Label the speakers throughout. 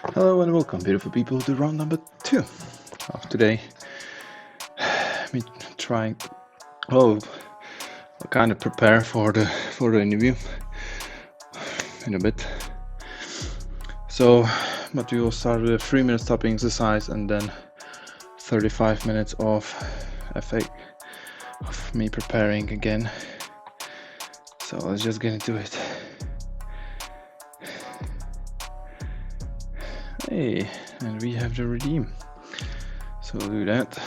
Speaker 1: Hello and welcome, beautiful people, to round number 2 of today. Me trying, kind of prepare for the interview in a bit. So, but we will start with a 3-minute stopping exercise and then 35 minutes of me preparing again. So let's just get into it. Hey, and we have the redeem. So we'll do that.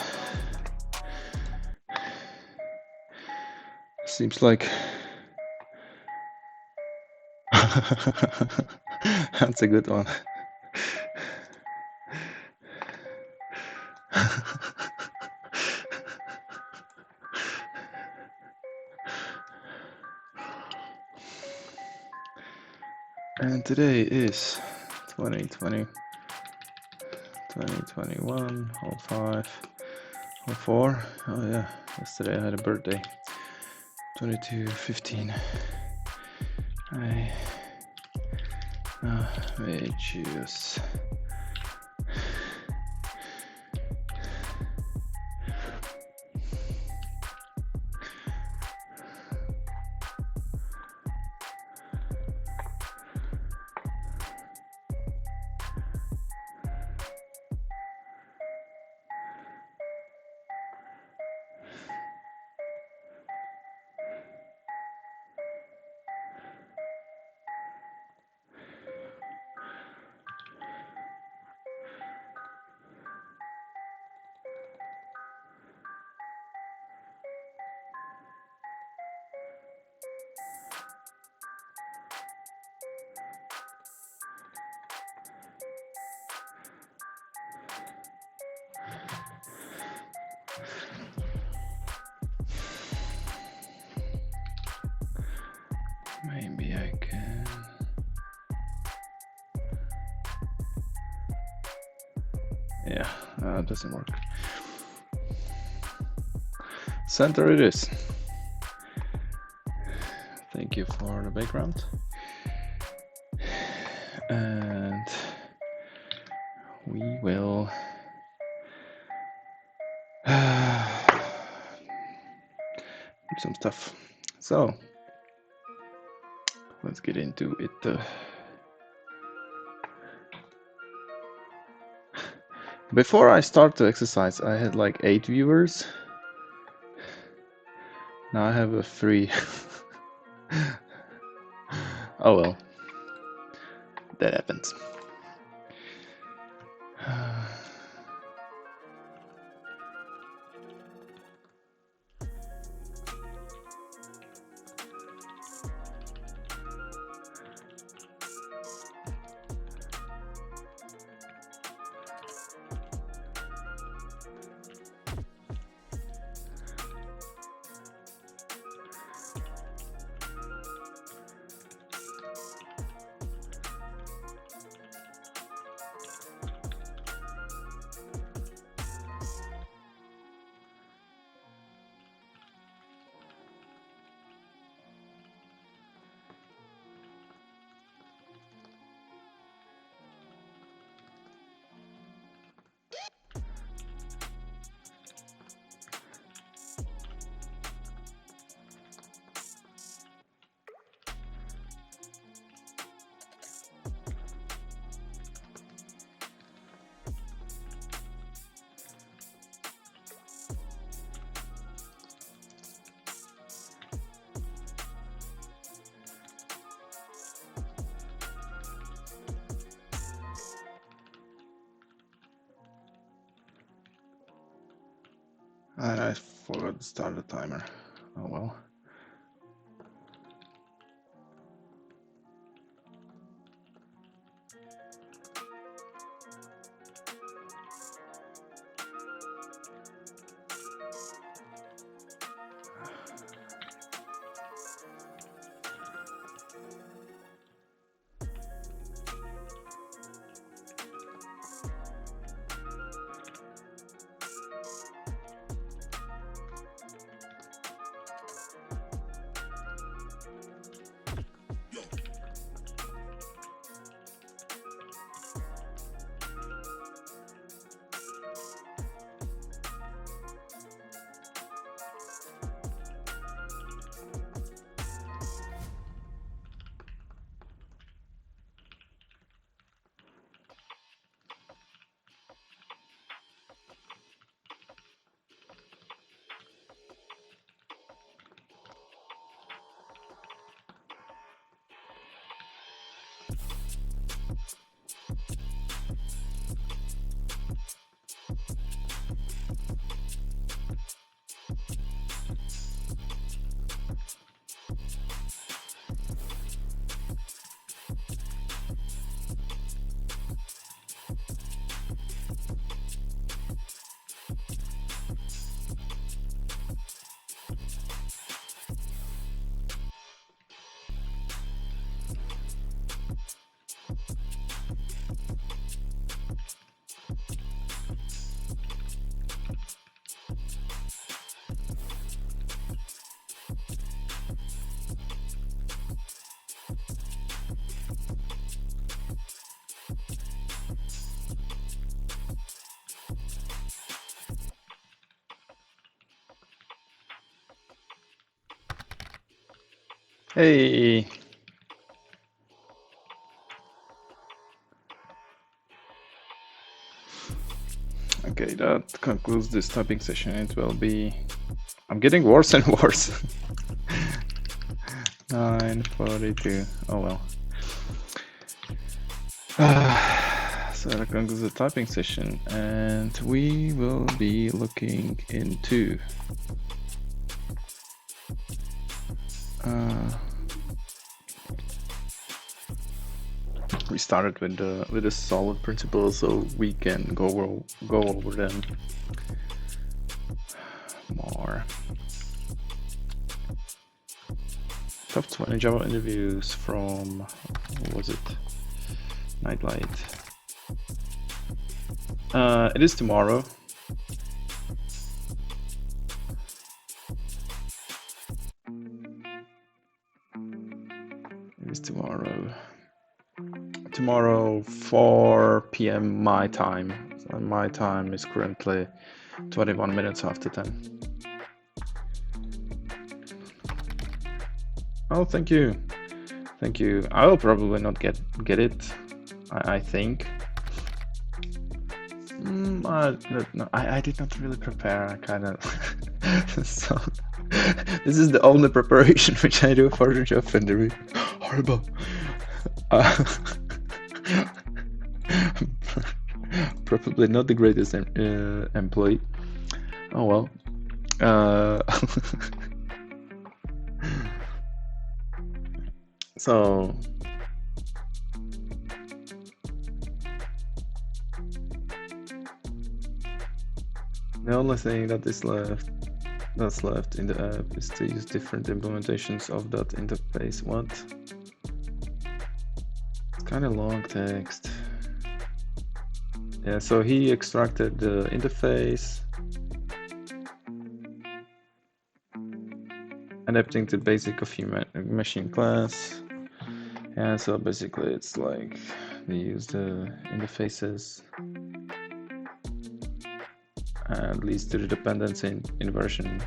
Speaker 1: Seems like that's a good one. And today is 2021, 05, 04. Oh yeah, yesterday I had a birthday. 22:15. I may choose. Maybe I can. Yeah, it doesn't work. Center it is. Thank you for the background. And we will do some stuff. So let's get into it. Before I start the exercise, I had like 8 viewers. Now I have a 3. Oh well, that happens. And I forgot to start the timer. Oh well. Hey. Okay, that concludes this typing session. It will be... I'm getting worse and worse. 9:42. Oh well. So that concludes the typing session, and we will be looking into we started with the solid principles, so we can go over them more. Top 20 Java interviews from, what was it? Nightlight. It is tomorrow. It is tomorrow. Tomorrow, 4 p.m. my time. So my time is currently 21 minutes after 10. Oh, thank you. Thank you. I will probably not get it, I think. I did not really prepare, I kind of... So, this is the only preparation which I do for the job interview. Horrible. Probably not the greatest employee. Oh well. So the only thing that's left in the app is to use different implementations of that interface. What? It's kind of long text. Yeah, so he extracted the interface, adapting to basic of human machine class. Yeah, so basically it's like they use the interfaces and leads to the dependency inversion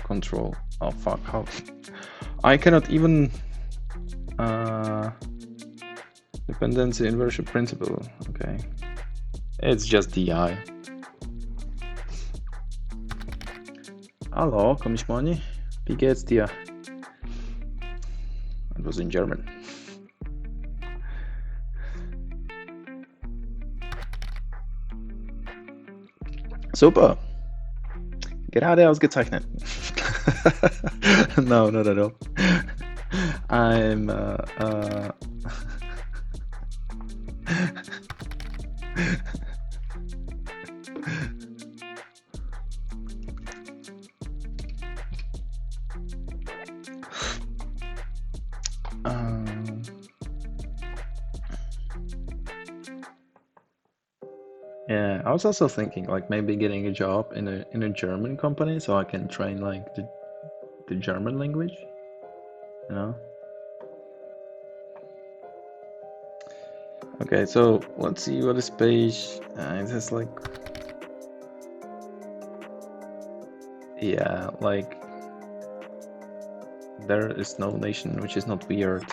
Speaker 1: control. Oh fuck, how I cannot even dependency inversion principle. Okay, it's just DI. Hallo, komm ich mal nicht? Wie geht's dir? It was in German. Super. Gerade ausgezeichnet. No, not at all. I'm yeah, I was also thinking like maybe getting a job in a German company so I can train like the German language, you know? Okay, so let's see what this page it has like. Yeah, like there is no nation which is not weird.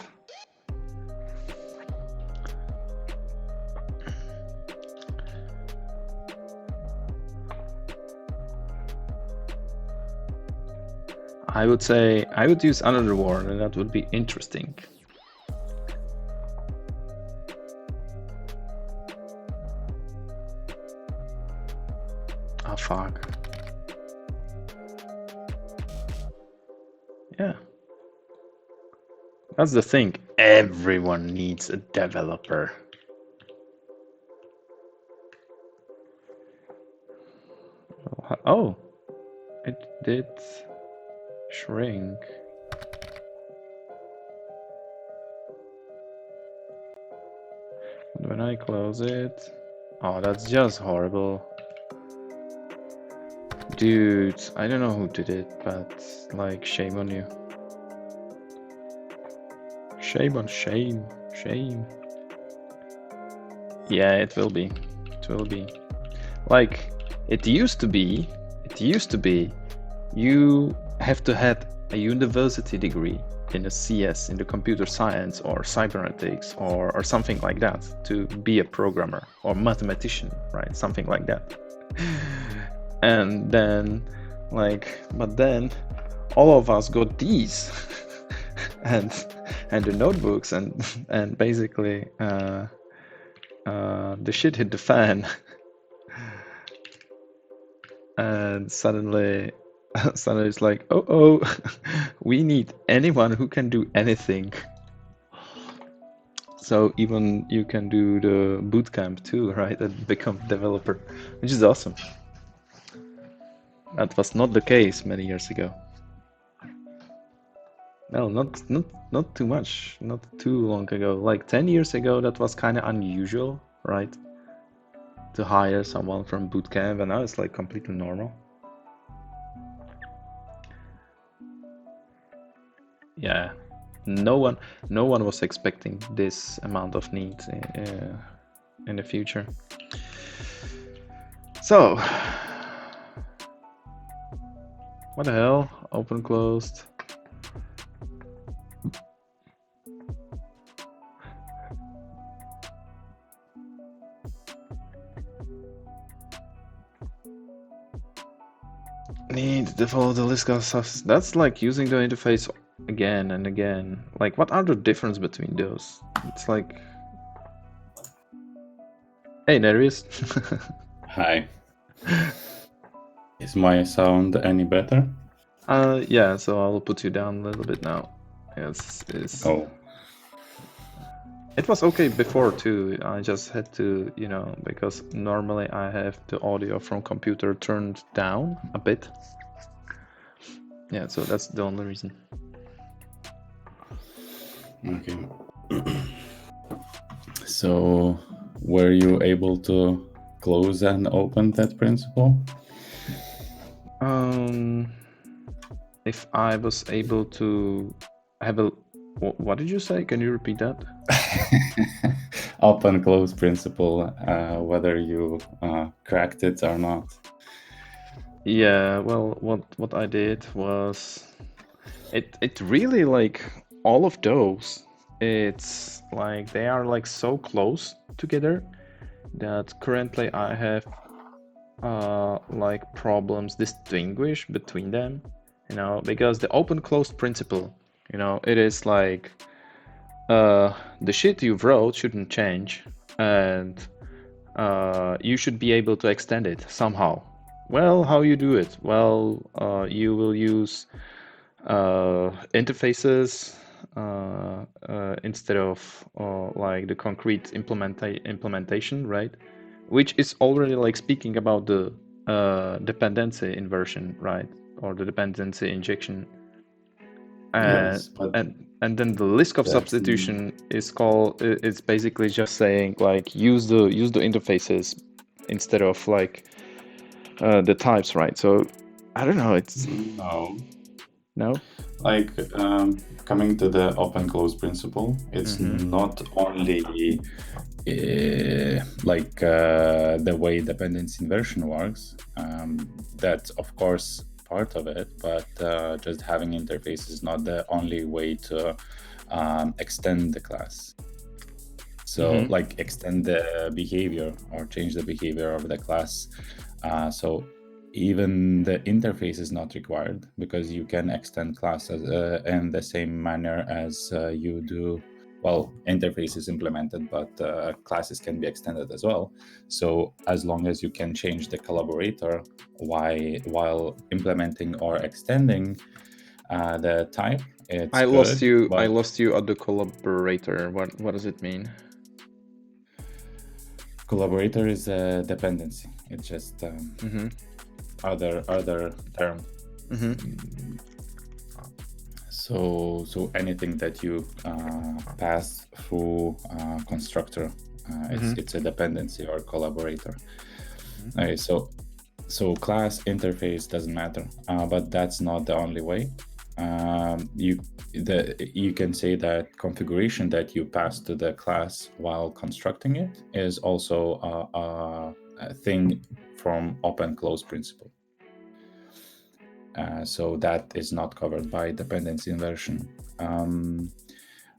Speaker 1: I would say I would use another word, and that would be interesting. Oh fuck. Yeah. That's the thing. Everyone needs a developer. Oh, it did shrink. But when I close it, oh, that's just horrible. Dude, I don't know who did it, but like, shame on you. Shame on shame, shame. Yeah, it will be. It will be. Like, it used to be, you have to have a university degree in a CS, in the computer science or cybernetics or something like that to be a programmer or mathematician, right? Something like that. And then, but then all of us got these and the notebooks and basically the shit hit the fan. And suddenly it's like, oh, we need anyone who can do anything. So even you can do the bootcamp too, right? And become developer, which is awesome. That was not the case many years ago. No, not too much, not too long ago. Like 10 years ago, that was kind of unusual, right? To hire someone from bootcamp, and now it's like completely normal. Yeah, no one was expecting this amount of needs in the future. So, what the hell? Open, closed. Need to follow the list of stuff. That's like using the interface again and again. Like, what are the difference between those? It's like, hey, there he is.
Speaker 2: Hi. Is my sound any better?
Speaker 1: Yeah. So I'll put you down a little bit now. Yes.
Speaker 2: Oh.
Speaker 1: It was okay before too. I just had to, because normally I have the audio from computer turned down a bit. Yeah, so that's the only reason.
Speaker 2: Okay. So, were you able to close and open that principle?
Speaker 1: If I was able to have a, what did you say? Can you repeat that?
Speaker 2: Open close principle, whether you cracked it or not.
Speaker 1: Yeah, well, what I did was, it really, like, all of those, it's like they are like so close together that currently I have like problems distinguish between them, because the open closed principle, it is like the shit you wrote shouldn't change, and you should be able to extend it somehow. Well, how you do it? Well, you will use interfaces instead of like the concrete implementation, right? Which is already like speaking about the dependency inversion, right? Or the dependency injection.
Speaker 2: Yes, but
Speaker 1: And then the list of substitution is called. It's basically just saying like use the interfaces instead of like the types, right? So I don't know. It's no.
Speaker 2: Like coming to the open close principle, it's not only the way dependency inversion works. That's of course part of it, but just having interface is not the only way to extend the class. So like extend the behavior or change the behavior of the class. So even the interface is not required, because you can extend classes in the same manner as you do. Well, interface is implemented, but classes can be extended as well. So as long as you can change the collaborator while implementing or extending the type, it's
Speaker 1: I lost you.
Speaker 2: But
Speaker 1: I lost you at the collaborator. What does it mean?
Speaker 2: Collaborator is a dependency. It's just other term. So anything that you pass through constructor, it's a dependency or collaborator. Okay, so class interface doesn't matter, but that's not the only way. You can say that configuration that you pass to the class while constructing it is also a thing from open close principle. So that is not covered by dependency inversion.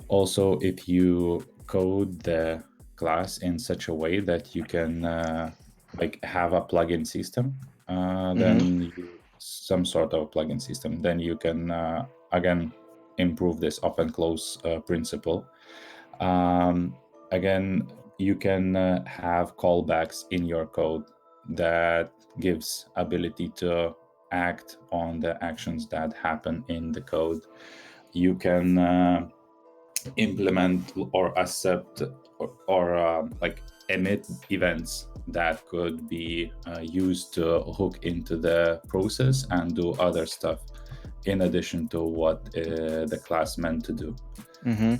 Speaker 2: Also, if you code the class in such a way that you can like have a plugin system, then some sort of plugin system, then you can again improve this open close principle. Again, you can have callbacks in your code that gives ability to act on the actions that happen in the code. You can implement or accept or like emit events that could be used to hook into the process and do other stuff in addition to what the class meant to do.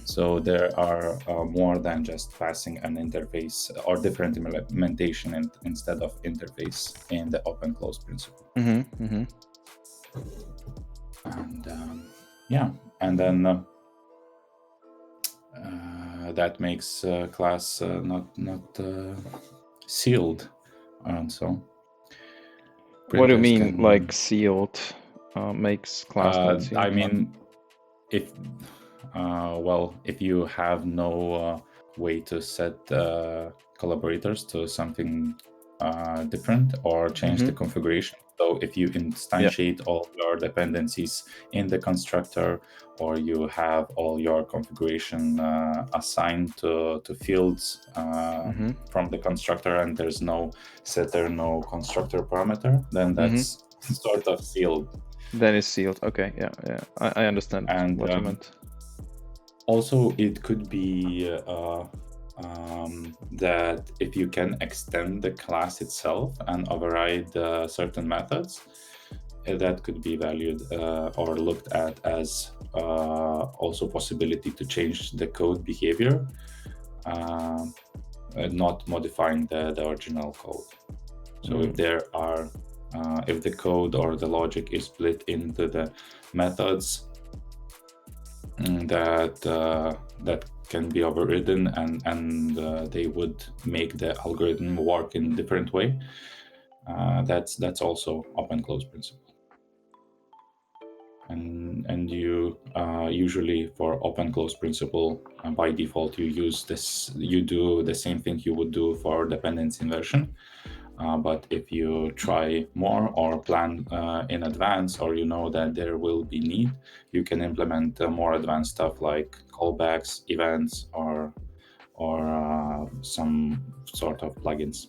Speaker 2: So there are more than just passing an interface or different implementation instead of interface in the open close principle. And yeah, and then that makes class not sealed, and so.
Speaker 1: What do you
Speaker 2: printers
Speaker 1: mean,
Speaker 2: can-
Speaker 1: like sealed makes class not sealed?
Speaker 2: I mean, if if you have no way to set collaborators to something different or change the configuration. So if you instantiate all your dependencies in the constructor, or you have all your configuration assigned to fields from the constructor, and there's no setter, no constructor parameter, then that's sort of sealed.
Speaker 1: Then it's sealed. Okay, yeah. I understand what you meant.
Speaker 2: Also, it could be that if you can extend the class itself and override certain methods, that could be valued or looked at as also possibility to change the code behavior, not modifying the original code. So if there are if the code or the logic is split into the methods that can be overridden, and they would make the algorithm work in a different way, that's also open close principle. And you usually for open close principle by default you do the same thing you would do for dependency inversion. But if you try more or plan in advance, or you know that there will be need, you can implement more advanced stuff like callbacks, events, or some sort of plugins.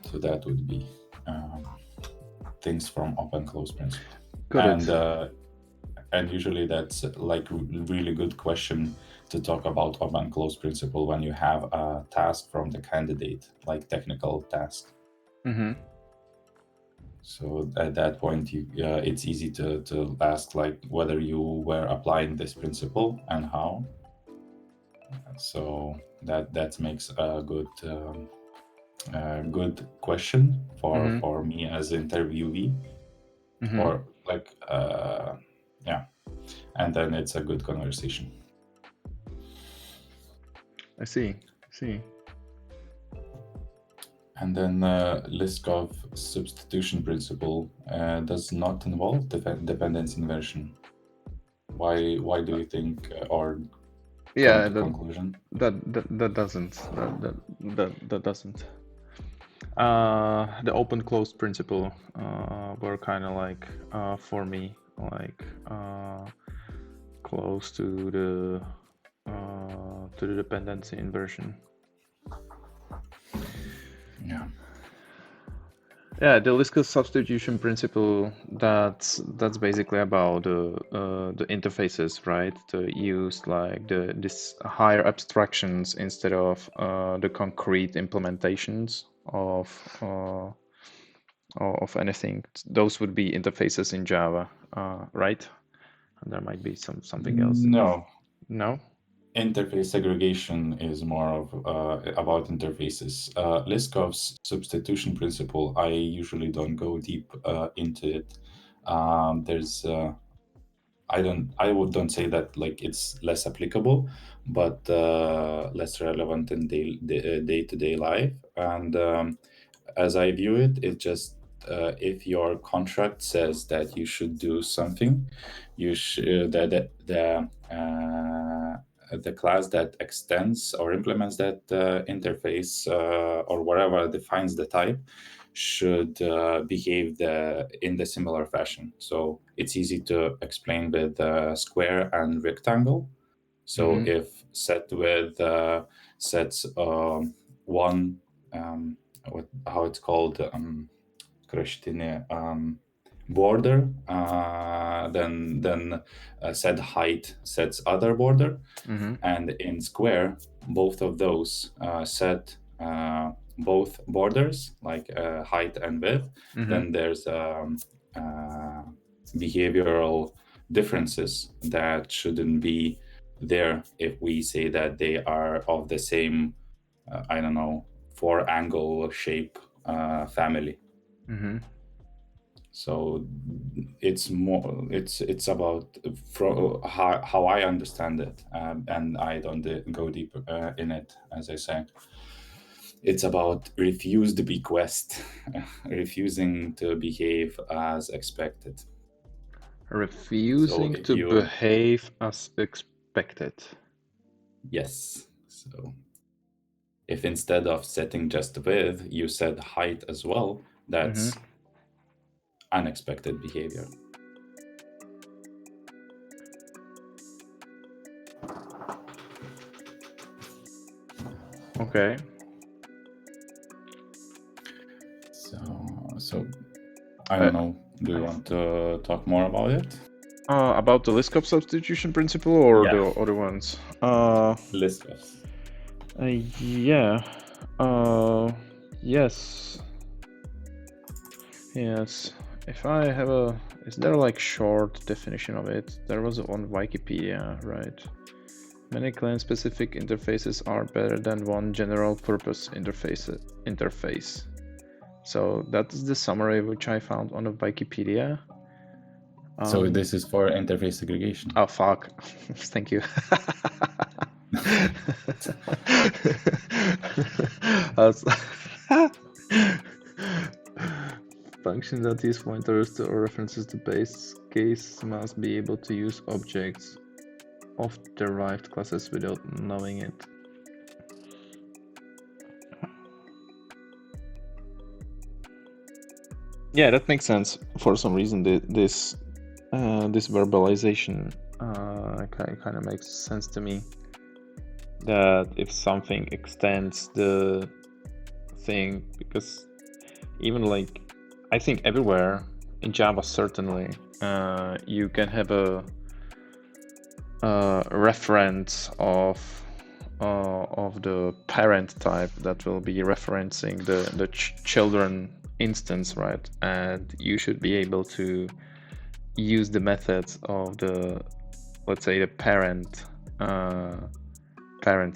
Speaker 2: So that would be things from open close principle. And usually that's like really good question to talk about open close principle when you have a task from the candidate, like technical task. So at that point, it's easy to ask like whether you were applying this principle and how. So that makes a good question for me as interviewee, or like and then it's a good conversation.
Speaker 1: I see.
Speaker 2: And then Liskov substitution principle does not involve dependency inversion. Why do you think, or come to conclusion?
Speaker 1: That doesn't. That doesn't. The open close principle were kind of like for me like close to the dependency inversion. Yeah, the Liskov substitution principle, that's basically about the interfaces, right? To use like this higher abstractions instead of the concrete implementations of anything. Those would be interfaces in Java, right? And there might be something else. No.
Speaker 2: Interface segregation is more of about interfaces. Liskov's substitution principle, I usually don't go deep into it. There's I don't say that like it's less applicable, but less relevant in day-to-day life. And as I view it, it just if your contract says that you should do something, you should the class that extends or implements that interface or whatever defines the type should behave in the similar fashion. So it's easy to explain with square and rectangle. So if set with sets one, how it's called, border, then set height sets other border, and in square both of those set both borders, like height and width. Then there's behavioral differences that shouldn't be there if we say that they are of the same, I don't know, 4-angle shape family. So it's about how I understand it, and I don't go deeper in it, as I say. It's about refused bequest, refusing to behave as expected.
Speaker 1: Refusing to behave as expected.
Speaker 2: Yes. So if instead of setting just width, you set height as well, that's unexpected behavior.
Speaker 1: Okay.
Speaker 2: So I don't know. Do you want to talk more about it?
Speaker 1: About the list cup substitution principle or the other ones?
Speaker 2: List cups.
Speaker 1: Yeah. Yes. Yes. If I have is there like short definition of it? There was on Wikipedia, right? Many client-specific interfaces are better than one general-purpose interface. So that is the summary which I found on the Wikipedia.
Speaker 2: So this is for interface segregation.
Speaker 1: Oh, fuck. Thank you. Function that use pointers to or references to base case must be able to use objects of derived classes without knowing it. Yeah, that makes sense. For some reason, this verbalization kind of makes sense to me. That if something extends the thing, because even like I think everywhere in Java certainly you can have a reference of the parent type that will be referencing the children instance, right? And you should be able to use the methods of the, let's say, the parent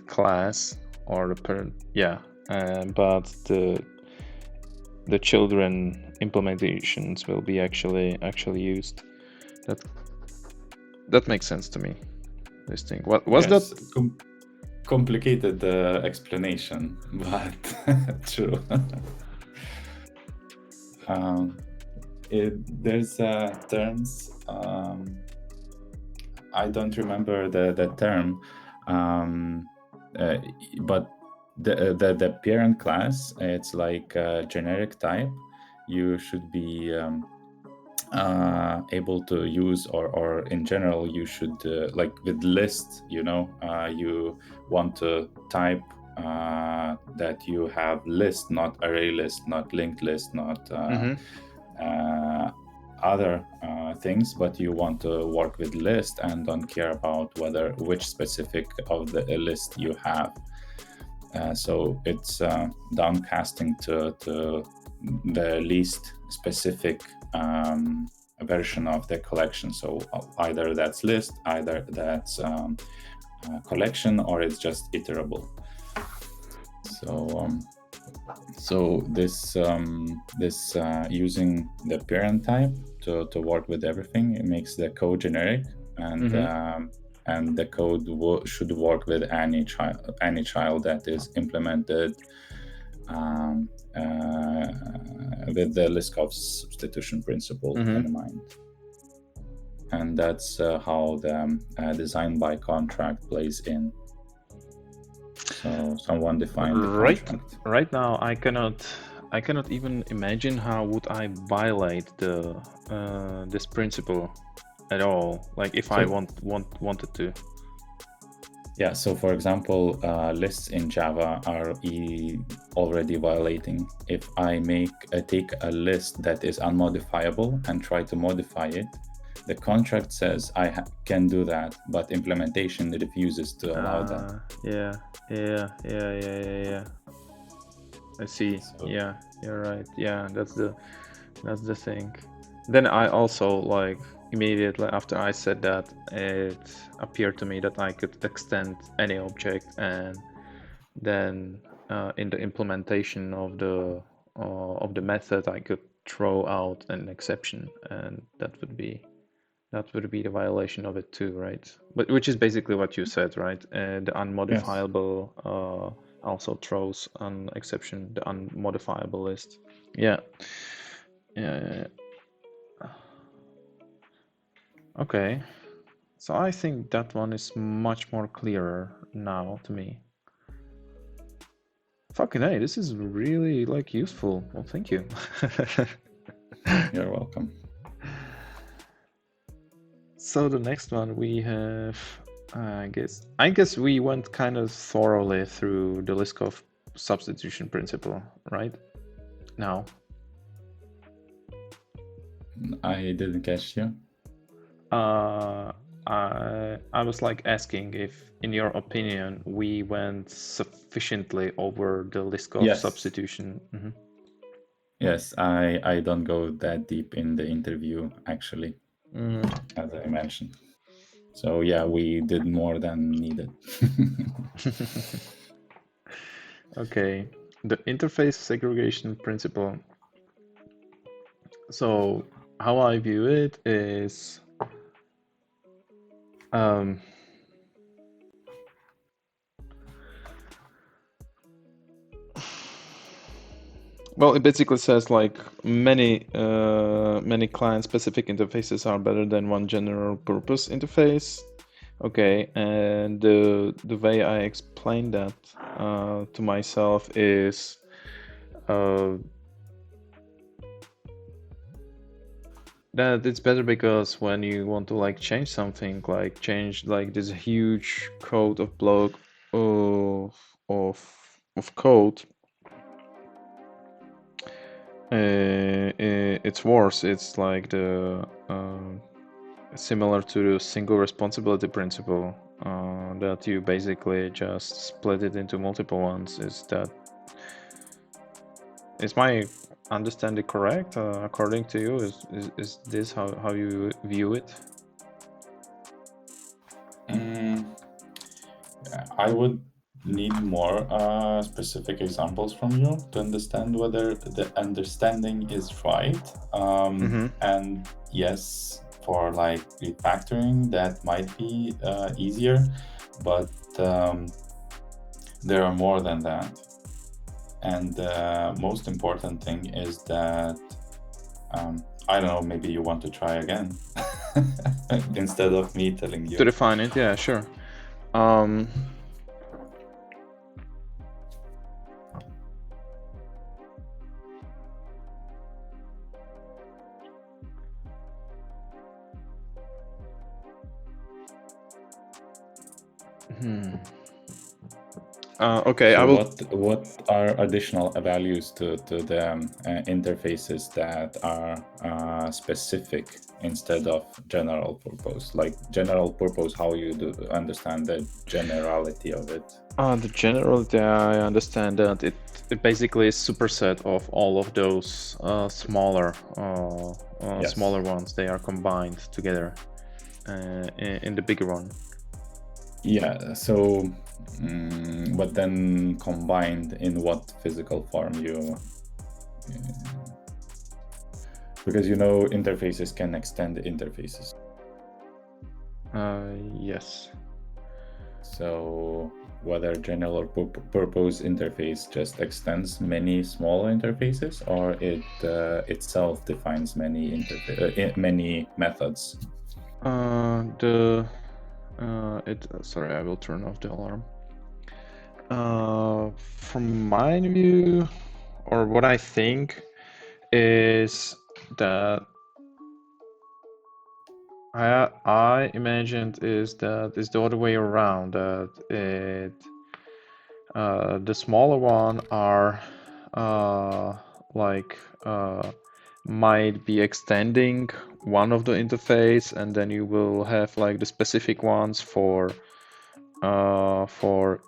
Speaker 1: class or the parent, but the children implementations will be actually used. That makes sense to me. This thing. What was that?
Speaker 2: Complicated explanation, but true. There's terms. I don't remember the term, but the parent class, it's like a generic type. You should be able to use, or in general you should like with list, you want to type that you have list, not array list, not linked list, not other things, but you want to work with list and don't care about which specific of the list you have. So it's downcasting to the least specific version of the collection. So either that's list, either that's collection, or it's just iterable. So this using the parent type to work with everything, it makes the code generic, and the code should work with any child that is implemented with the Liskov substitution principle in mind. And that's how the design by contract plays in. So someone defined the contract.
Speaker 1: Right now, I cannot even imagine how would I violate the this principle at all. Like if I wanted to.
Speaker 2: Yeah. So for example, lists in Java are already violating. If I take a list that is unmodifiable and try to modify it, the contract says I can do that, but implementation refuses to allow that.
Speaker 1: Yeah. I see. So, yeah, you're right. Yeah, that's the thing. Then I also, like, immediately after I said that, it appeared to me that I could extend any object, and then in the implementation of the method, I could throw out an exception, and that would be the violation of it too, right? But which is basically what you said, right? The unmodifiable also throws an exception, the unmodifiable list. Yeah. Okay. So I think that one is much more clearer now to me. Fucking hey, this is really, like, useful. Well, thank you.
Speaker 2: You're welcome.
Speaker 1: So the next one we have, I guess we went kind of thoroughly through the Liskov substitution principle, right? Now.
Speaker 2: I didn't catch you.
Speaker 1: I was like asking if, in your opinion, we went sufficiently over the Liskov substitution. Mm-hmm.
Speaker 2: Yes, I don't go that deep in the interview, actually, as I mentioned. So yeah, we did more than needed.
Speaker 1: Okay, the interface segregation principle. So how I view it is, well, it basically says, like, many client-specific interfaces are better than one general-purpose interface. Okay, and the way I explain that to myself is, that it's better because when you want to, like, change something, like change, like, this huge code of block of code, it's worse. It's like the similar to the single responsibility principle, that you basically just split it into multiple ones. Is my understanding correct? According to you, is this how you view it?
Speaker 2: I would need more specific examples from you to understand whether the understanding is right. And yes, for like refactoring, that might be easier, but there are more than that. And the most important thing is that, I don't know, maybe you want to try again instead of me telling you.
Speaker 1: To define it, yeah, sure. Okay,
Speaker 2: so
Speaker 1: I will.
Speaker 2: What are additional values to the interfaces that are specific instead of general purpose? Like general purpose, how you do understand the generality of it?
Speaker 1: The generality, I understand that it basically is superset of all of those smaller smaller ones. They are combined together in the bigger one.
Speaker 2: Yeah, so but then combined in what physical form you because interfaces can extend interfaces.
Speaker 1: Yes.
Speaker 2: So whether general or purpose interface just extends many small interfaces, or it itself defines many many methods.
Speaker 1: Sorry, I will turn off the alarm. From my view, or what I think is that I imagined is that it's the other way around, that the smaller one are like might be extending one of the interface, and then you will have like the specific ones for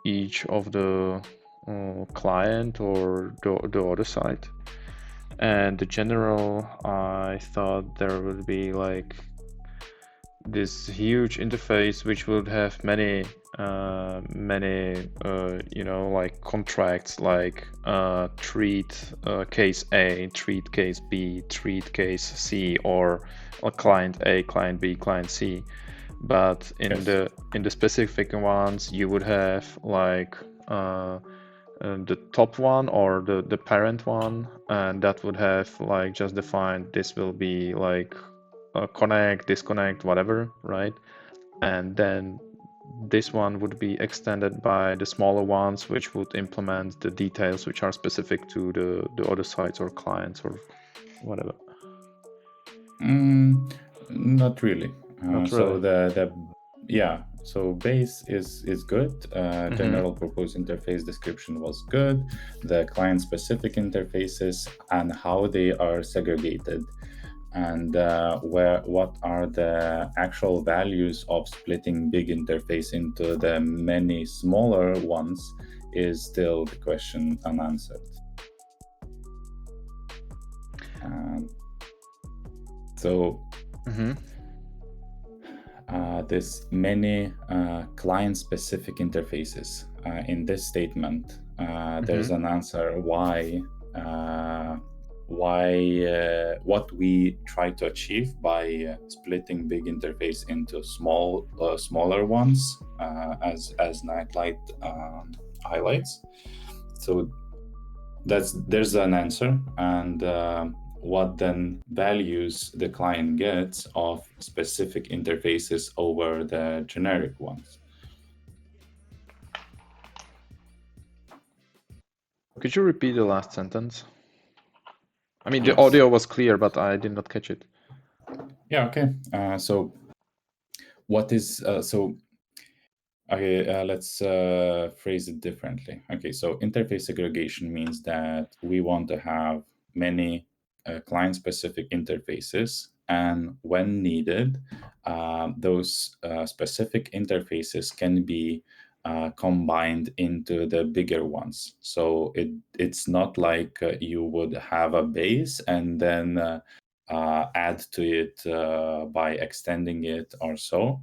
Speaker 1: each of the client or the other side. And the general, I thought there would be like this huge interface which would have many like contracts, like treat case A, treat case B, treat case C, or a client A, client B, client C. But in
Speaker 2: Yes.
Speaker 1: the specific ones, you would have like the top one or the parent one, and that would have like just defined this will be like connect, disconnect, whatever, right? And then this one would be extended by the smaller ones, which would implement the details which are specific to the other sites or clients or whatever.
Speaker 2: Not really.
Speaker 1: Not
Speaker 2: So
Speaker 1: really.
Speaker 2: so base is good. General purpose interface description was good. The client specific interfaces and how they are segregated, and what are the actual values of splitting big interface into the many smaller ones is still the question unanswered. So this many client-specific interfaces. In this statement, there's an answer what we try to achieve by splitting big interface into smaller ones, as Nightlight highlights. So there's an answer, and what then values the client gets of specific interfaces over the generic ones.
Speaker 1: Could you repeat the last sentence? I mean,
Speaker 2: Yes.
Speaker 1: the audio was clear, but I did not catch it.
Speaker 2: Yeah, okay. So what is okay, let's phrase it differently. Okay, so interface segregation means that we want to have many client-specific interfaces, and when needed, those specific interfaces can be combined into the bigger ones. So it's not like you would have a base and then add to it by extending it or so.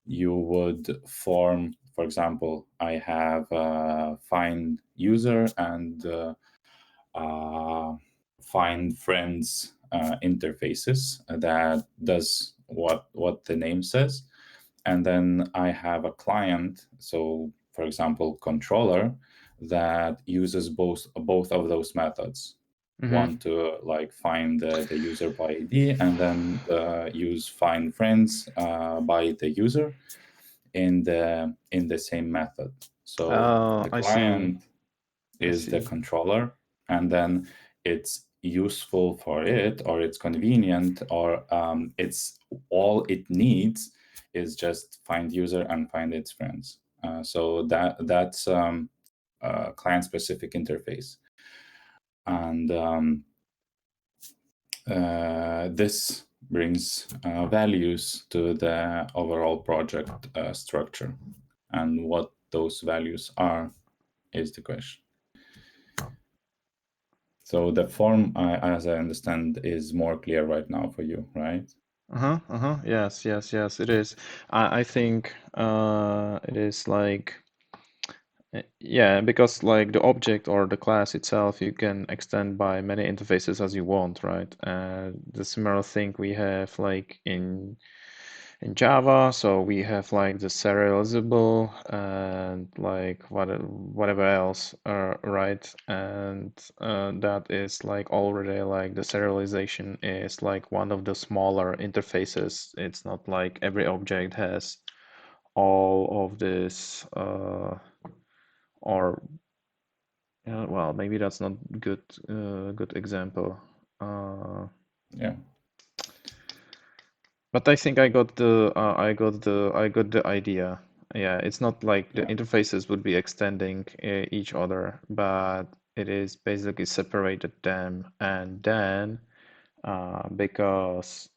Speaker 2: You would form, for example, I have find user and find friends interfaces that does what the name says, and then I have a client, so for example controller, that uses both of those methods. One to like find the user by ID, and then use find friends by the user in the same method. So the
Speaker 1: I see.
Speaker 2: client is the controller, and then it's useful for it, or it's convenient, or it's all it needs is just find user and find its friends. So that's client specific interface, and this brings values to the overall project structure, and what those values are is the question. So the form, as I understand, is more clear right now for you, right?
Speaker 1: Yes, it is. I think it is like, yeah, because like the object or the class itself, you can extend by many interfaces as you want, right? The similar thing we have like in in Java. So we have like the serializable and like whatever else, right? And that is like already like the serialization is like one of the smaller interfaces. It's not like every object has all of this, or well, maybe that's not good example.
Speaker 2: Yeah.
Speaker 1: But I think I got the idea. Yeah, it's not like the
Speaker 2: Yeah.
Speaker 1: interfaces would be extending each other, but it is basically separated them, and then because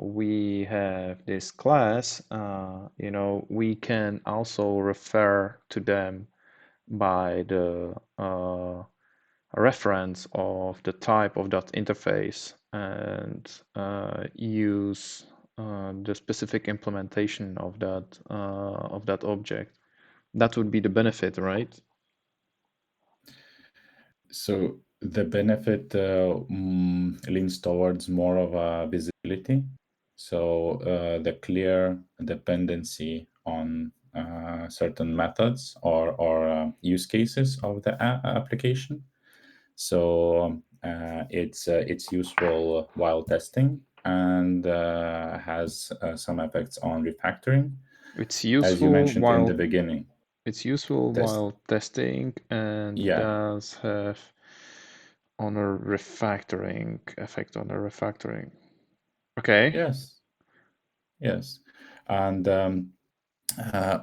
Speaker 1: we have this class, we can also refer to them by the reference of the type of that interface and use the specific implementation of that object. That would be the benefit, right?
Speaker 2: So the benefit leans towards more of a visibility. So the clear dependency on certain methods or use cases of the application. So it's useful while testing and has some effects on refactoring,
Speaker 1: It's
Speaker 2: as you
Speaker 1: useful
Speaker 2: mentioned in the
Speaker 1: while
Speaker 2: beginning. Test,
Speaker 1: testing and
Speaker 2: yeah,
Speaker 1: does have on a refactoring effect on the refactoring. Okay.
Speaker 2: yes, yes, and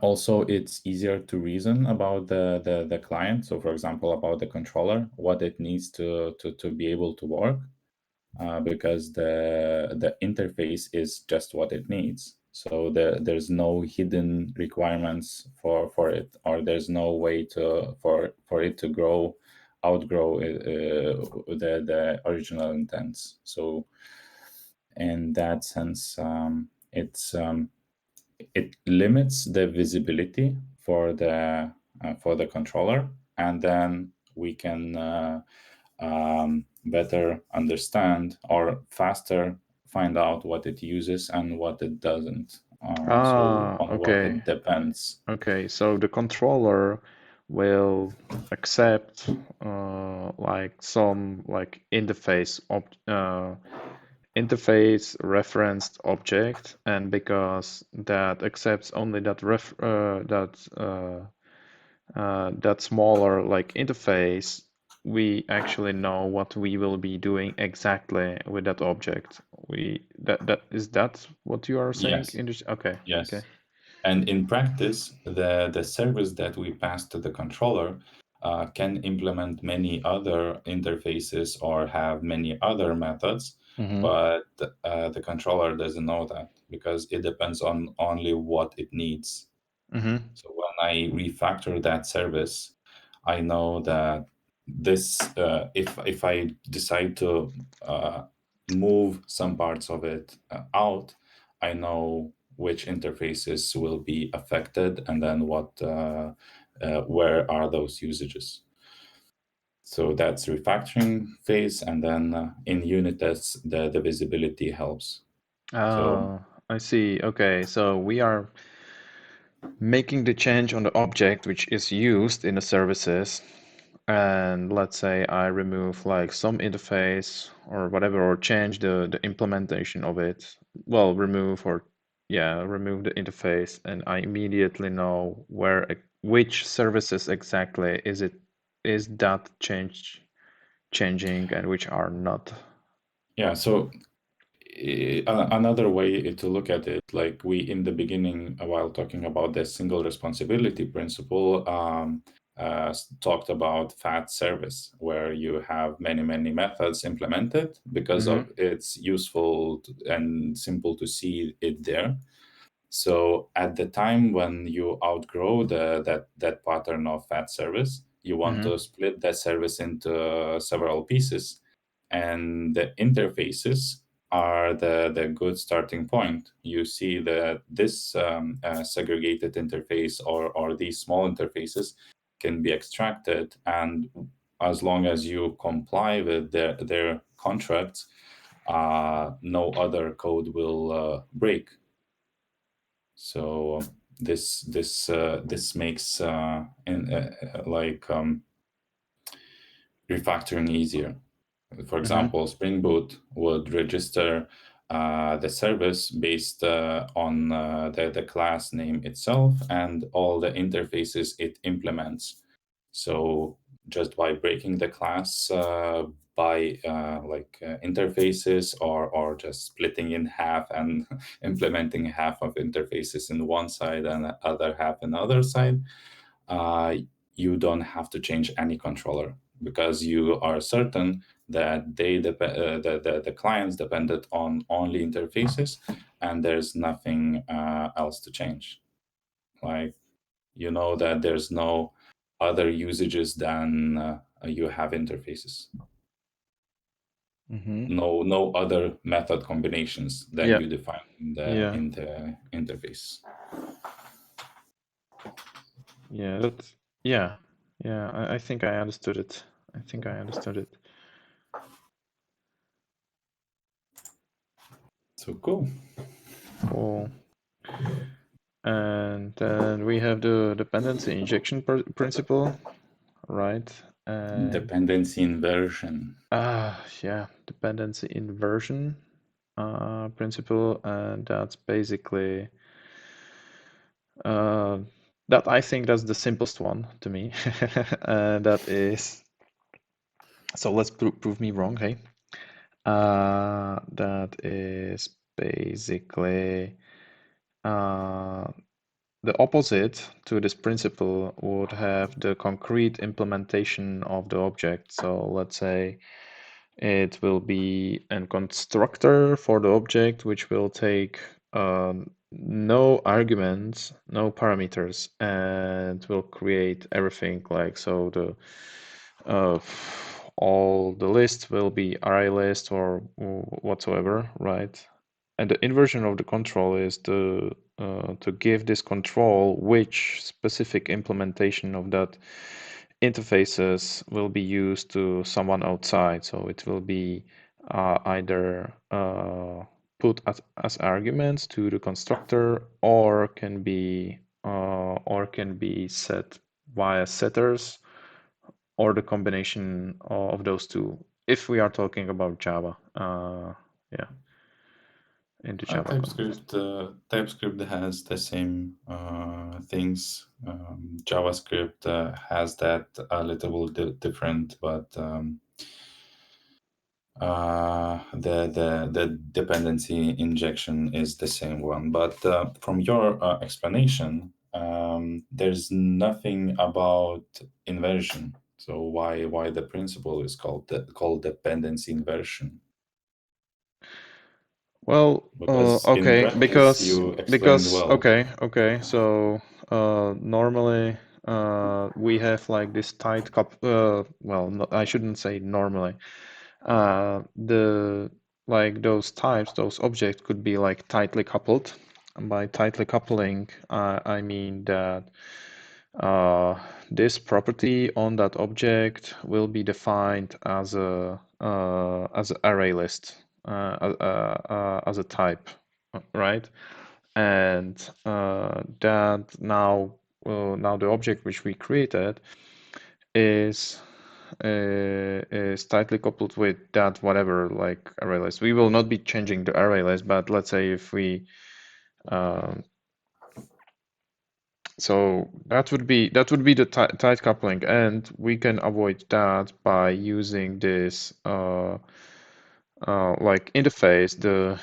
Speaker 2: also it's easier to reason about the client. So, for example, about the controller, what it needs to be able to work. Because the interface is just what it needs. So there's no hidden requirements for it, or there's no way for it to outgrow the original intents. So in that sense, it limits the visibility for the controller, and then we can better understand or faster find out what it uses and what it doesn't. So
Speaker 1: Ah,
Speaker 2: on what
Speaker 1: okay.
Speaker 2: it depends.
Speaker 1: Okay, so the controller will accept like some like interface referenced object, and because that accepts only that smaller like interface, we actually know what we will be doing exactly with that object. We that is that what you are saying?
Speaker 2: Yes,
Speaker 1: Okay, okay.
Speaker 2: yes. And in practice, the service that we pass to the controller can implement many other interfaces or have many other methods,
Speaker 1: Mm-hmm.
Speaker 2: but the controller doesn't know that because it depends on only what it needs.
Speaker 1: Mm-hmm.
Speaker 2: So when I refactor that service, I know that this if I decide to move some parts of it out, I know which interfaces will be affected and then where are those usages. So that's refactoring phase, and then in unit tests, the visibility helps. So
Speaker 1: Oh, I see. Okay, so we are making the change on the object which is used in the services. And let's say I remove like some interface or whatever, or change the implementation of it. Well, remove the interface, and I immediately know which services exactly is that changing and which are not.
Speaker 2: yeah, so another way to look at it, like we in the beginning, while talking about the single responsibility principle, talked about fat service, where you have many methods implemented because
Speaker 1: Mm-hmm.
Speaker 2: of it's useful and simple to see it there. So at the time when you outgrow that pattern of fat service, you want
Speaker 1: Mm-hmm.
Speaker 2: to split that service into several pieces, and the interfaces are the good starting point. You see that this segregated interface or these small interfaces can be extracted, and as long as you comply with their contracts, no other code will break. So this makes refactoring easier. For
Speaker 1: Mm-hmm.
Speaker 2: example, Spring Boot would register the service based on the class name itself and all the interfaces it implements. So just by breaking the class by interfaces, or just splitting in half and implementing half of interfaces in one side and the other half in the other side, uh, you don't have to change any controller because you are certain that the clients depended on only interfaces, and there's nothing else to change. Like, you know that there's no other usages than you have interfaces.
Speaker 1: Mm-hmm.
Speaker 2: No other method combinations that
Speaker 1: Yeah.
Speaker 2: you define
Speaker 1: Yeah.
Speaker 2: in the interface.
Speaker 1: Yeah. That's yeah. Yeah. I think I understood it. I think I understood it.
Speaker 2: So cool.
Speaker 1: Cool. And then we have the dependency injection principle, right? And
Speaker 2: Dependency inversion.
Speaker 1: yeah, dependency inversion principle, and that's basically uh, that I think that's the simplest one to me, and that is so let's prove me wrong, hey. That is basically uh, the opposite to this principle would have the concrete implementation of the object. So let's say it will be a constructor for the object which will take no arguments, no parameters, and will create everything like so. The uh, all the list will be array list or whatsoever, right? And the inversion of the control is to give this control which specific implementation of that interfaces will be used to someone outside. So it will be either put as arguments to the constructor, or can be set via setters, or the combination of those two. If we are talking about Java, yeah, in the Java context.
Speaker 2: TypeScript has the same things. JavaScript has that a little different, but the dependency injection is the same one. But from your explanation, there's nothing about inversion. So why the principle is called dependency inversion?
Speaker 1: Well,
Speaker 2: Because in
Speaker 1: okay,
Speaker 2: practice you explained well.
Speaker 1: okay. So normally we have like this tight well, no, I shouldn't say normally. The like those types, those objects could be like tightly coupled. And by tightly coupling, I mean that uh, this property on that object will be defined as an array list, as a type, right? And that now the object which we created is is tightly coupled with that whatever like array list. We will not be changing the array list, but let's say if we um, so that would be the tight coupling, and we can avoid that by using this like interface. The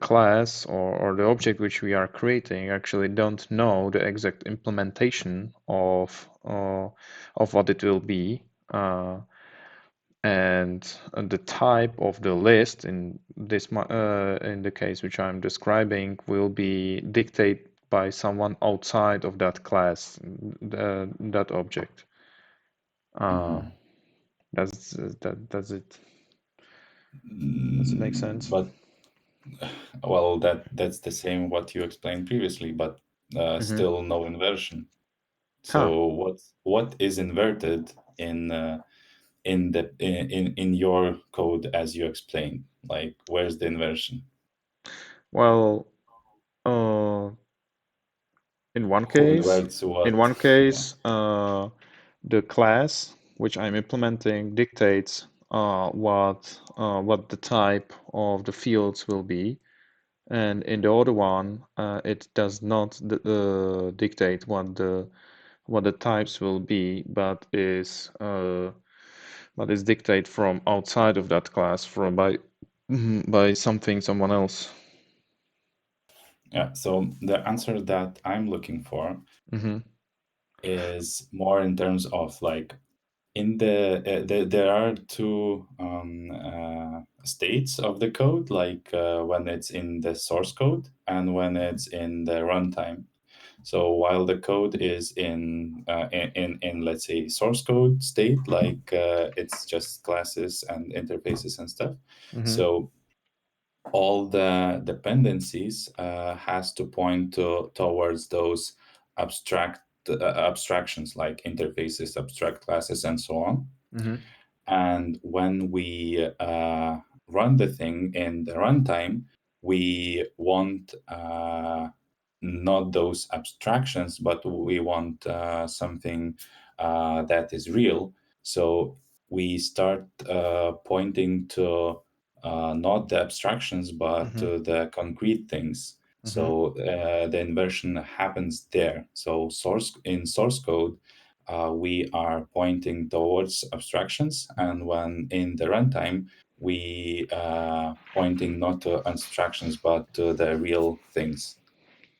Speaker 1: class or the object which we are creating actually don't know the exact implementation of what it will be. And the type of the list in in the case which I'm describing will be dictated by someone outside of that class, that object. Uh,
Speaker 2: Mhm.
Speaker 1: does it does it make sense?
Speaker 2: But well, that's the same what you explained previously, but
Speaker 1: Mm-hmm.
Speaker 2: still no inversion.
Speaker 1: Huh.
Speaker 2: So what is inverted in your code as you explained? Like, where's the inversion?
Speaker 1: Well, In one
Speaker 2: Who
Speaker 1: case,
Speaker 2: inverts what? Yeah.
Speaker 1: the class which I'm implementing dictates what the type of the fields will be, and in the other one, it does not dictate what the types will be, but is dictated from outside of that class from by someone else.
Speaker 2: Yeah. So the answer that I'm looking for
Speaker 1: Mm-hmm.
Speaker 2: is more in terms of like in there are two states of the code, like when it's in the source code and when it's in the runtime. So while the code is in let's say source code state, like it's just classes and interfaces and stuff.
Speaker 1: Mm-hmm.
Speaker 2: So all the dependencies has to point towards those abstract abstractions like interfaces, abstract classes, and so on.
Speaker 1: Mm-hmm.
Speaker 2: And when we run the thing in the runtime, we want not those abstractions, but we want something that is real. So we start pointing to not the abstractions, but
Speaker 1: Mm-hmm.
Speaker 2: to the concrete things.
Speaker 1: Mm-hmm.
Speaker 2: So the inversion happens there. So source code, we are pointing towards abstractions, and when in the runtime, we pointing not to abstractions but to the real things.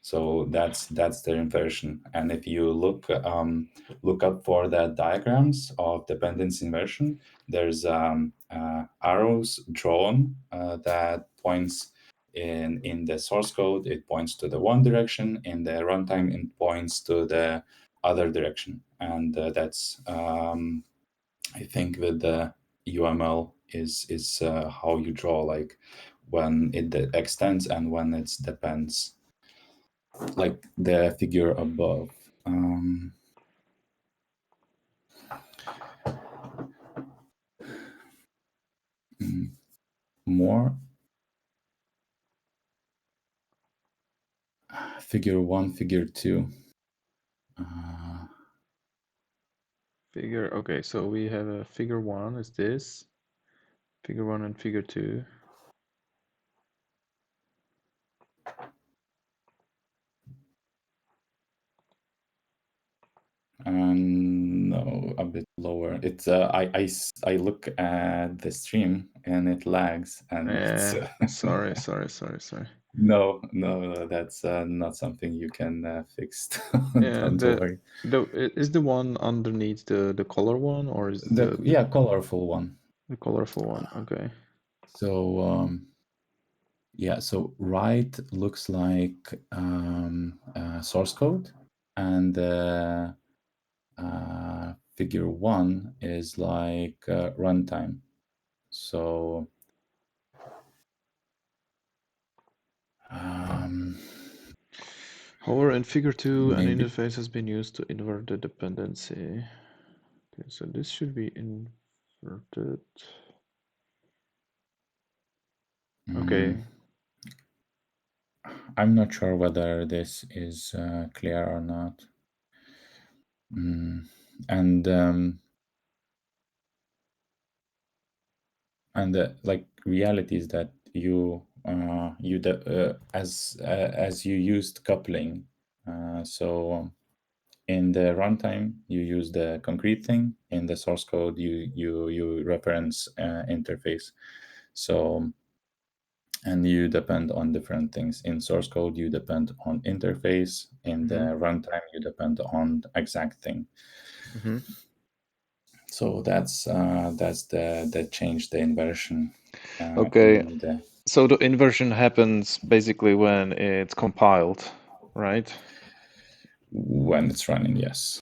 Speaker 2: So that's the inversion. And if you look up for the diagrams of dependency inversion, there's arrows drawn that points in the source code. It points to the one direction. In the runtime, it points to the other direction. And that's I think with the UML is how you draw, like when it extends and when it depends, like the figure above. Um, More figure one, figure two.
Speaker 1: Okay, so we have a figure 1 is this, figure 1 and figure 2.
Speaker 2: No, a bit lower. It's I look at the stream and it lags, and it's
Speaker 1: Sorry.
Speaker 2: no, that's not something you can fix.
Speaker 1: Yeah,
Speaker 2: Don't worry.
Speaker 1: is the one underneath the color one, or is the
Speaker 2: Yeah, colorful one.
Speaker 1: the colorful one? Okay.
Speaker 2: So yeah, so right looks like source code, and figure one is like runtime. So um,
Speaker 1: However, in figure 2, an
Speaker 2: maybe
Speaker 1: interface has been used to invert the dependency. Okay, so this should be inverted. Okay.
Speaker 2: I'm not sure whether this is clear or not. And the like reality is that as you used coupling, so in the runtime you use the concrete thing. In the source code you reference interface. So and you depend on different things. In source code you depend on interface. In the runtime you depend on exact thing.
Speaker 1: Mm-hmm.
Speaker 2: So that's the change, the inversion
Speaker 1: Okay.
Speaker 2: in the
Speaker 1: So the inversion happens basically when it's compiled, right?
Speaker 2: when it's running. Yes.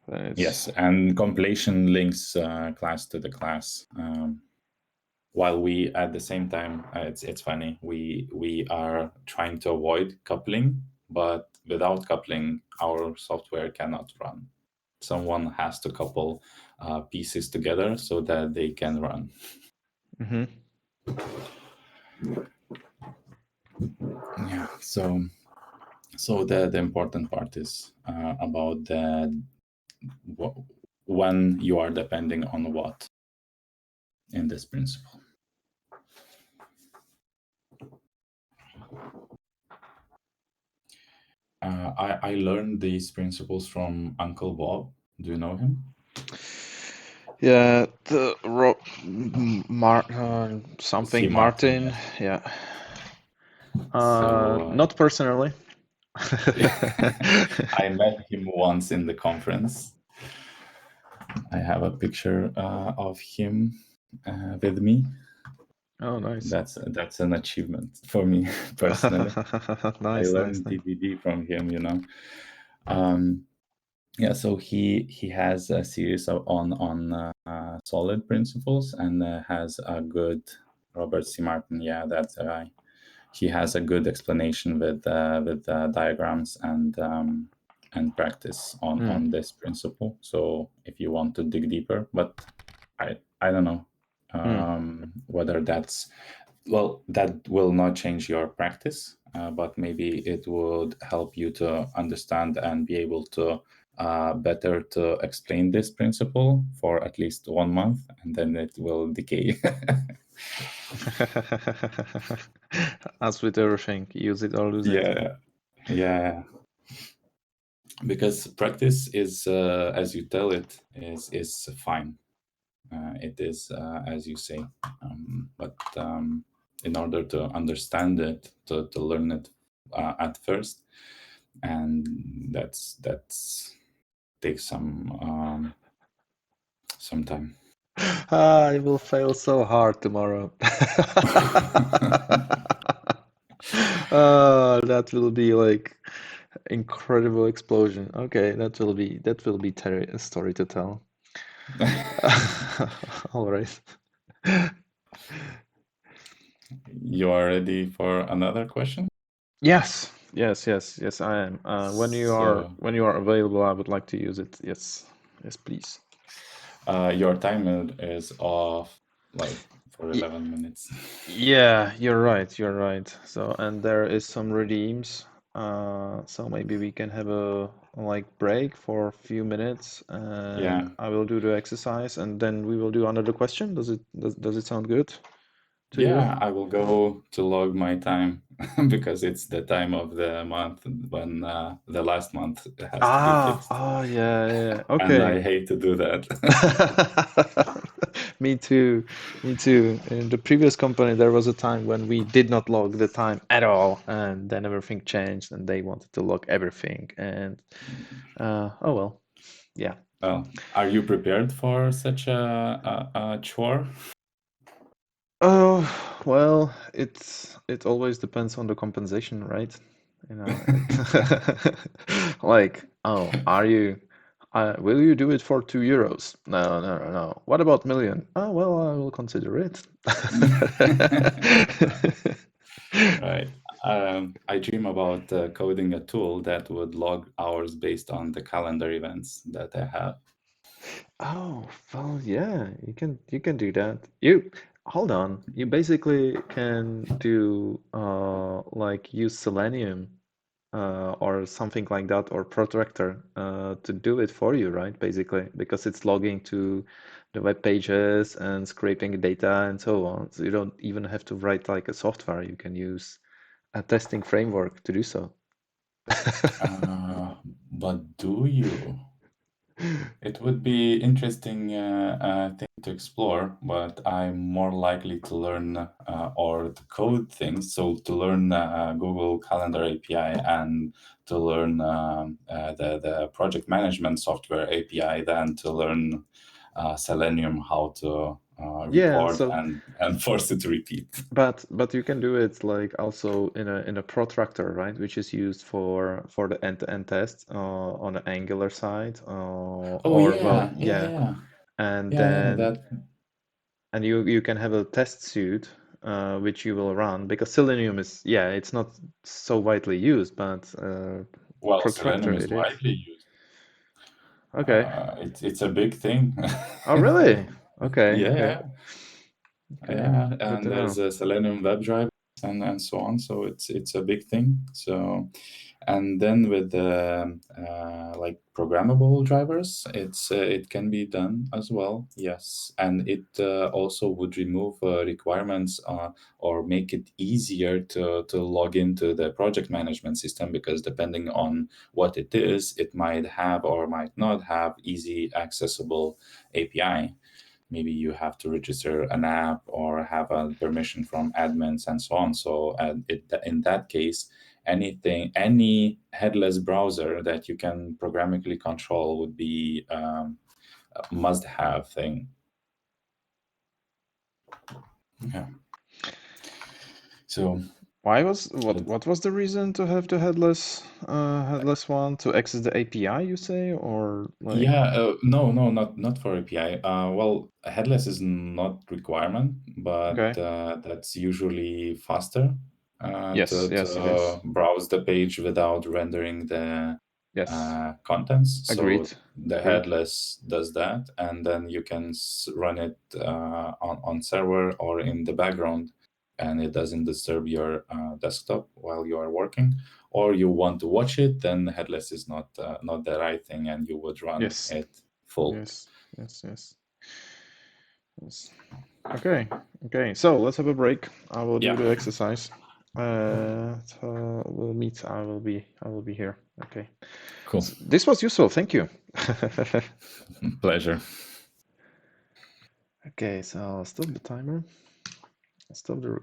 Speaker 1: Then it's
Speaker 2: Yes, and compilation links class to the class. While we at the same time, it's funny. We are trying to avoid coupling, but without coupling, our software cannot run. Someone has to couple pieces together so that they can run.
Speaker 1: mm-hmm.
Speaker 2: Yeah. So So the important part is about when you are depending on what in this principle. I learned these principles from Uncle Bob. Do you know him?
Speaker 1: Yeah, the
Speaker 2: C.
Speaker 1: something
Speaker 2: Martin,
Speaker 1: Martin.
Speaker 2: yes.
Speaker 1: Yeah.
Speaker 2: So
Speaker 1: Not personally.
Speaker 2: I met him once in the conference. I have a picture of him with me.
Speaker 1: Oh, nice.
Speaker 2: That's an achievement for me personally. I
Speaker 1: Nice, nice,
Speaker 2: learned
Speaker 1: nice.
Speaker 2: DVD from him, you know. Um, yeah, so he has a series on solid principles and has a good Robert C. Martin. Yeah, that's right. He has a good explanation with diagrams and practice on this principle. So if you want to dig deeper, but I don't know whether that's that will not change your practice, but maybe it would help you to understand and be able to better to explain this principle for at least 1 month, and then it will decay.
Speaker 1: As with everything, use it or lose it.
Speaker 2: Yeah. Because practice is, as you tell it, is fine. It is as you say, but in order to understand it, to learn it at first, and that's takes some time.
Speaker 1: I will fail so hard tomorrow. That will be like incredible explosion. Okay, that will be a story to tell. All right.
Speaker 2: You are ready for another question?
Speaker 1: Yes, yes, yes, yes, I am. When you are
Speaker 2: So
Speaker 1: when you are available, I would like to use it. Yes, yes, please.
Speaker 2: your timer is off like for
Speaker 1: Y
Speaker 2: 11 minutes.
Speaker 1: Yeah, you're right. You're right. So, and there is some redeems. So maybe we can have a like break for a few minutes, and
Speaker 2: Yeah.
Speaker 1: I will do the exercise, and then we will do another question. Does it sound good to you?
Speaker 2: Yeah, I will go to log my time because it's the time of the month when the last month has to be fixed.
Speaker 1: Yeah, yeah.
Speaker 2: And
Speaker 1: Okay.
Speaker 2: I hate to do that.
Speaker 1: Me too. Me too. In the previous company, there was a time when we did not log the time at all, and then everything changed, and they wanted to log everything. And oh well, yeah.
Speaker 2: Well, are you prepared for such a chore?
Speaker 1: Oh, well, it always depends on the compensation, right? You know, like, oh, will you do it for 2 euros? No, no, no, no. What about million? Oh, well, I will consider it.
Speaker 2: Right. I dream about coding a tool that would log hours based on the calendar events that I have.
Speaker 1: Oh, well, yeah, you can do that. You hold on. You basically can do like use Selenium or something like that, or Protractor to do it for you, right? Basically, because it's logging to the web pages and scraping data and so on. So you don't even have to write like a software. You can use a testing framework to do so.
Speaker 2: But do you? It would be interesting thing to explore, but I'm more likely to learn or to code things. So to learn Google Calendar API and to learn the project management software API than to learn Selenium how to
Speaker 1: Yeah,
Speaker 2: record
Speaker 1: so
Speaker 2: and force it to repeat.
Speaker 1: but you can do it like also in a protractor, right? Which is used for the end-to-end test on the Angular side,
Speaker 2: Oh
Speaker 1: or well, yeah,
Speaker 2: yeah.
Speaker 1: and
Speaker 2: Yeah,
Speaker 1: then
Speaker 2: that
Speaker 1: and you can have a test suite which you will run, because Selenium is, yeah, it's not so widely used, but
Speaker 2: well,
Speaker 1: protractor
Speaker 2: Selenium is
Speaker 1: it is.
Speaker 2: widely used.
Speaker 1: Okay.
Speaker 2: It's a big thing.
Speaker 1: Oh, really? Okay, okay.
Speaker 2: Yeah,
Speaker 1: Okay.
Speaker 2: yeah,
Speaker 1: Good
Speaker 2: and
Speaker 1: to know.
Speaker 2: there's a Selenium WebDriver and so on. So it's a big thing. So, and then with the like programmable drivers, it can be done as well. Yes, and it also would remove requirements or make it easier to log into the project management system, because depending on what it is, it might have or might not have easy accessible API. Maybe you have to register an app or have a permission from admins and so on. So in that case, any headless browser that you can programmatically control would be a must-have thing. Yeah. So
Speaker 1: what was the reason to have the headless one, to access the API, you say, or like?
Speaker 2: yeah, no, not for API. Well, headless is not requirement, but
Speaker 1: Okay.
Speaker 2: that's usually faster
Speaker 1: Yes, yes, it is.
Speaker 2: to browse the page without rendering the
Speaker 1: Yes,
Speaker 2: contents.
Speaker 1: agreed.
Speaker 2: So the
Speaker 1: Agreed.
Speaker 2: headless does that, and then you can run it on server or in the background, and it doesn't disturb your desktop while you are working. Or you want to watch it, then headless is not the right thing, and you would run
Speaker 1: Yes,
Speaker 2: it full.
Speaker 1: yes, yes, yes, yes. Okay, okay. So let's have a break. I will do
Speaker 2: Yeah,
Speaker 1: the exercise. So we'll meet. I will be here. Okay.
Speaker 2: cool.
Speaker 1: So this was useful. Thank you.
Speaker 2: Pleasure.
Speaker 1: Okay, so I'll stop the timer. Stop the